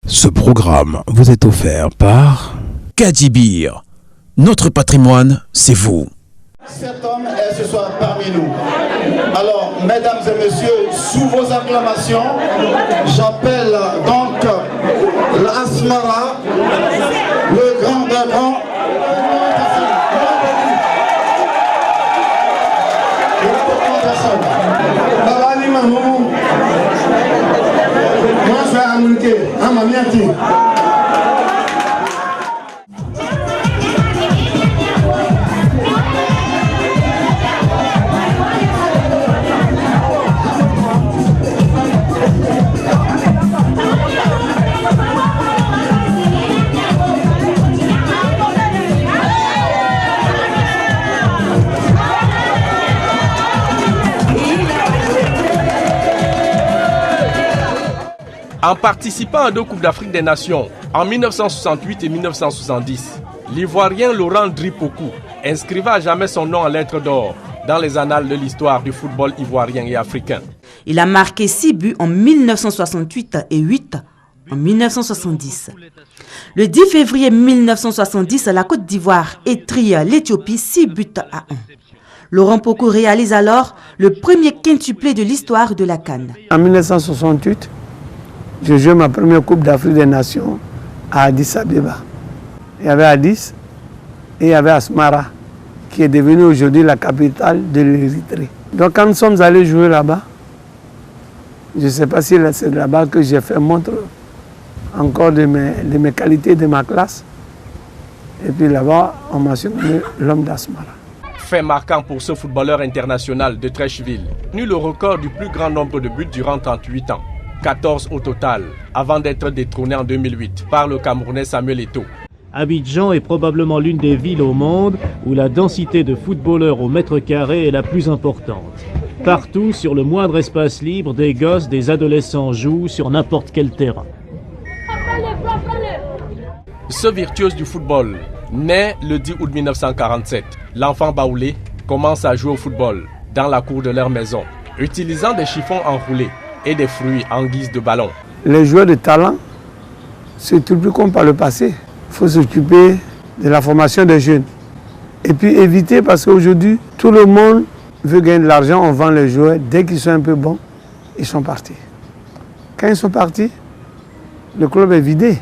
Ce programme vous est offert par Kadibir. Notre patrimoine, c'est vous. Cet homme est ce soir parmi nous. Alors, mesdames et messieurs, sous vos acclamations, j'appelle donc l'Asmara, le grand des grands. En participant à 2 Coupes d'Afrique des Nations, en 1968 et 1970, l'Ivoirien Laurent Dripoku inscrivait à jamais son nom en lettres d'or dans les annales de l'histoire du football ivoirien et africain. Il a marqué 6 buts en 1968 et 8 en 1970. Le 10 février 1970, la Côte d'Ivoire étrie l'Éthiopie 6 buts à 1. Laurent Pokou réalise alors le premier quintuplé de l'histoire de la CAN. En 1968, j'ai joué ma première Coupe d'Afrique des Nations à Addis Abeba. Il y avait Addis et il y avait Asmara, qui est devenue aujourd'hui la capitale de l'Érythrée. Donc quand nous sommes allés jouer là-bas, je ne sais pas si c'est là-bas que j'ai fait montre encore de mes qualités de ma classe. Et puis là-bas, on m'a surnommé l'homme d'Asmara. Fait marquant pour ce footballeur international de Treichville, tenu le record du plus grand nombre de buts durant 38 ans. 14 au total, avant d'être détrôné en 2008 par le Camerounais Samuel Eto'o. Abidjan est probablement l'une des villes au monde où la densité de footballeurs au mètre carré est la plus importante. Partout, sur le moindre espace libre, des gosses, des adolescents jouent sur n'importe quel terrain. Ce virtuose du football naît le 10 août 1947. L'enfant baoulé commence à jouer au football dans la cour de leur maison, utilisant des chiffons enroulés et des fruits en guise de ballon. Les joueurs de talent se multiplient comme par le passé. Il faut s'occuper de la formation des jeunes. Et puis éviter, parce qu'aujourd'hui, tout le monde veut gagner de l'argent, on vend les joueurs. Dès qu'ils sont un peu bons, ils sont partis. Quand ils sont partis, le club est vidé.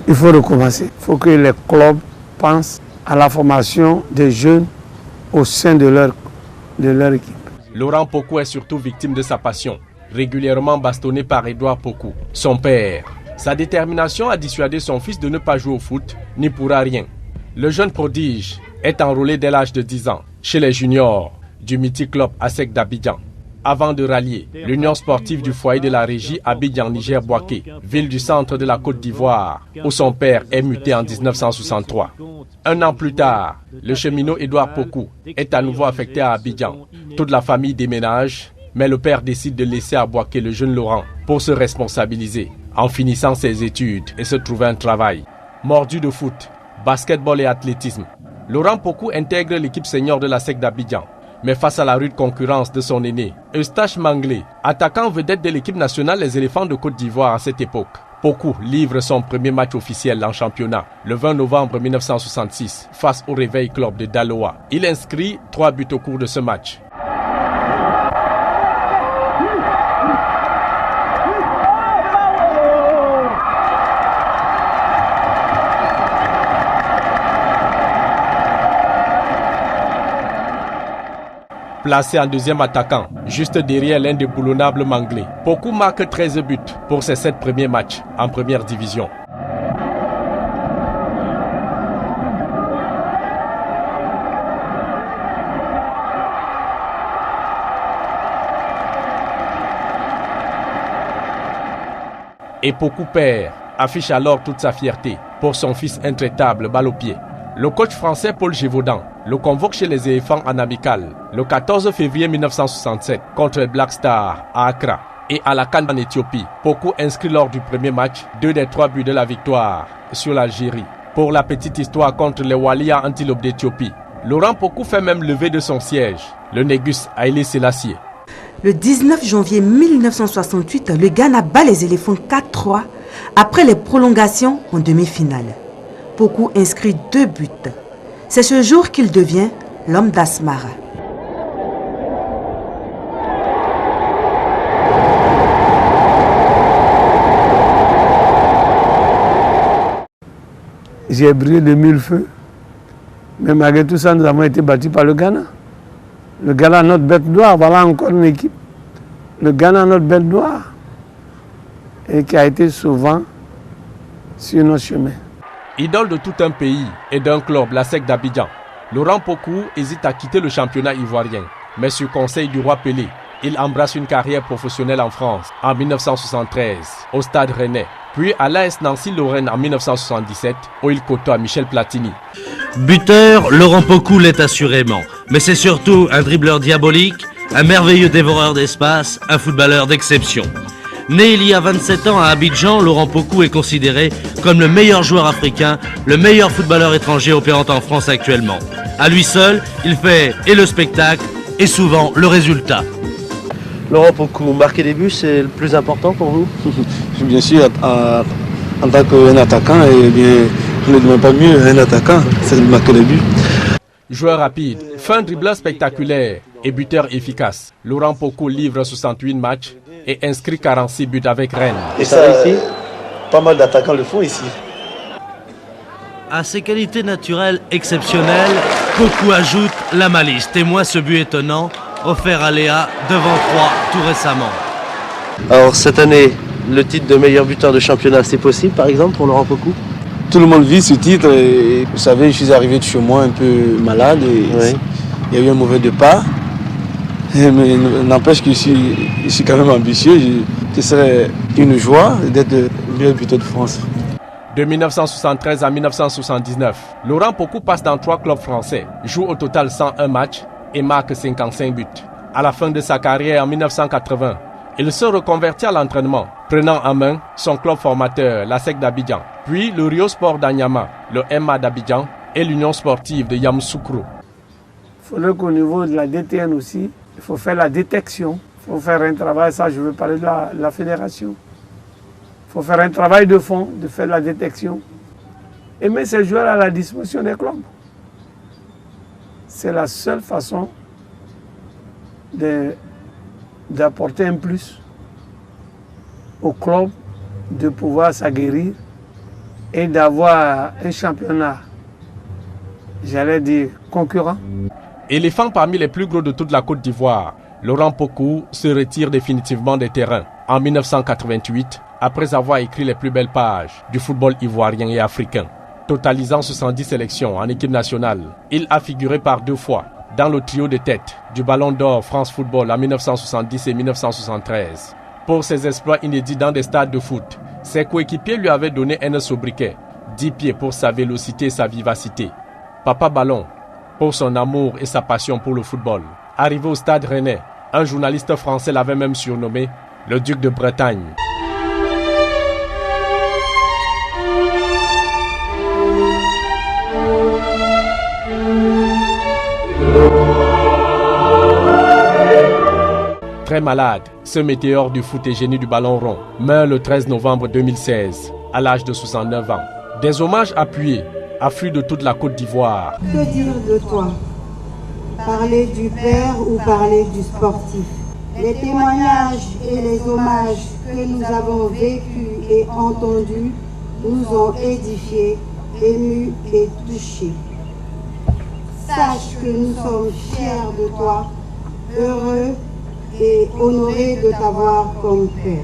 Il faut recommencer. Il faut que les clubs pensent à la formation des jeunes au sein de leur équipe. Laurent Pokou est surtout victime de sa passion, régulièrement bastonné par Édouard Pokou, son père. Sa détermination a dissuadé son fils de ne pas jouer au foot, ni pour rien. Le jeune prodige est enrôlé dès l'âge de 10 ans chez les juniors du mythique club ASEC d'Abidjan, avant de rallier l'Union sportive du foyer de la régie Abidjan-Niger-Bouaké, ville du centre de la Côte d'Ivoire, où son père est muté en 1963. Un an plus tard, le cheminot Édouard Pokou est à nouveau affecté à Abidjan. Toute la famille déménage, mais le père décide de laisser à Bouaké le jeune Laurent pour se responsabiliser en finissant ses études et se trouver un travail. Mordu de foot, basketball et athlétisme, Laurent Pokou intègre l'équipe senior de la SEC d'Abidjan. Mais face à la rude concurrence de son aîné, Eustache Manglé, attaquant vedette de l'équipe nationale des éléphants de Côte d'Ivoire à cette époque, Pokou livre son premier match officiel en championnat le 20 novembre 1966 face au Réveil Club de Daloa. Il inscrit 3 buts au cours de ce match. Placé en deuxième attaquant, juste derrière l'indéboulonnable Manglé, Pokou marque 13 buts pour ses 7 premiers matchs en première division. Et Pokou père affiche alors toute sa fierté pour son fils intraitable balle au pied. Le coach français Paul Gévaudan le convoque chez les éléphants en amical le 14 février 1967 contre les Black Stars à Accra. Et à la CAN en Éthiopie, Pokou inscrit lors du premier match 2 des 3 buts de la victoire sur l'Algérie. Pour la petite histoire contre les Walia Antilopes d'Éthiopie, Laurent Pokou fait même lever de son siège le Négus Haïlé Sélassié. Le 19 janvier 1968, le Ghana bat les éléphants 4-3 Après les prolongations en demi-finale, Poku inscrit 2 buts. C'est ce jour qu'il devient l'homme d'Asmara. J'ai brillé de 1000 feux. Mais malgré tout ça, nous avons été battus par le Ghana. Le Ghana, notre bête noire, voilà encore une équipe. Le Ghana, notre bête noire. Et qui a été souvent sur nos chemins. Idole de tout un pays et d'un club, la SEC d'Abidjan, Laurent Pokou hésite à quitter le championnat ivoirien. Mais sur conseil du roi Pelé, il embrasse une carrière professionnelle en France en 1973 au Stade Rennais, puis à l'AS Nancy-Lorraine en 1977 où il côtoie Michel Platini. Buteur, Laurent Pokou l'est assurément, mais c'est surtout un dribbleur diabolique, un merveilleux dévoreur d'espace, un footballeur d'exception. Né il y a 27 ans à Abidjan, Laurent Pokou est considéré comme le meilleur joueur africain, le meilleur footballeur étranger opérant en France actuellement. À lui seul, il fait et le spectacle et souvent le résultat. Laurent Pokou, marquer des buts, c'est le plus important pour vous? Bien sûr, en tant qu'attaquant, je ne demande pas mieux un attaquant, c'est de marquer des buts. Joueur rapide, fin dribbleur spectaculaire et buteur efficace, Laurent Pokou livre 68 matchs et inscrit 46 buts avec Rennes. Et ça, ici, pas mal d'attaquants le font ici. À ses qualités naturelles exceptionnelles, Pokou ajoute la malice. Témoin ce but étonnant, offert à Léa devant 3 tout récemment. Alors cette année, le titre de meilleur buteur de championnat, c'est possible par exemple pour Laurent Pokou? Tout le monde vit ce titre et vous savez, je suis arrivé de chez moi un peu malade et oui. Il y a eu un mauvais départ. Mais n'empêche que je suis quand même ambitieux. Ce serait une joie d'être le meilleur buteur de France. De 1973 à 1979, Laurent Pokou passe dans 3 clubs français, joue au total 101 matchs et marque 55 buts. À la fin de sa carrière en 1980, il se reconvertit à l'entraînement, prenant en main son club formateur, la SEC d'Abidjan, puis le Rio Sport d'Anyama, le MA d'Abidjan et l'Union sportive de Yamoussoukro. Il faudrait qu'au niveau de la DTN aussi, il faut faire la détection, il faut faire un travail, ça je veux parler de la fédération. Il faut faire un travail de fond, de faire la détection et mettre ces joueurs à la disposition des clubs. C'est la seule façon d'apporter un plus au club, de pouvoir s'aguerrir et d'avoir un championnat, j'allais dire, concurrent. Éléphant parmi les plus gros de toute la Côte d'Ivoire, Laurent Pokou se retire définitivement des terrains en 1988 après avoir écrit les plus belles pages du football ivoirien et africain. Totalisant 70 sélections en équipe nationale, il a figuré par 2 fois dans le trio de tête du Ballon d'Or France Football en 1970 et 1973. Pour ses exploits inédits dans des stades de foot, ses coéquipiers lui avaient donné un sobriquet, 10 pieds pour sa vélocité et sa vivacité. Papa Ballon, pour son amour et sa passion pour le football. Arrivé au Stade Rennais, un journaliste français l'avait même surnommé le Duc de Bretagne. Très malade, ce météore du foot et génie du ballon rond meurt le 13 novembre 2016, à l'âge de 69 ans. Des hommages appuyés affluent de toute la Côte d'Ivoire. Que dire de toi? Parler du père ou parler du sportif? Les témoignages et les hommages que nous avons vécus et entendus nous ont édifiés, émus et touchés. Sache que nous sommes fiers de toi, heureux et honorés de t'avoir comme père.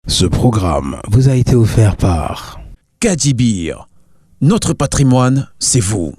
Ce programme vous a été offert par Kadibir. Notre patrimoine, c'est vous.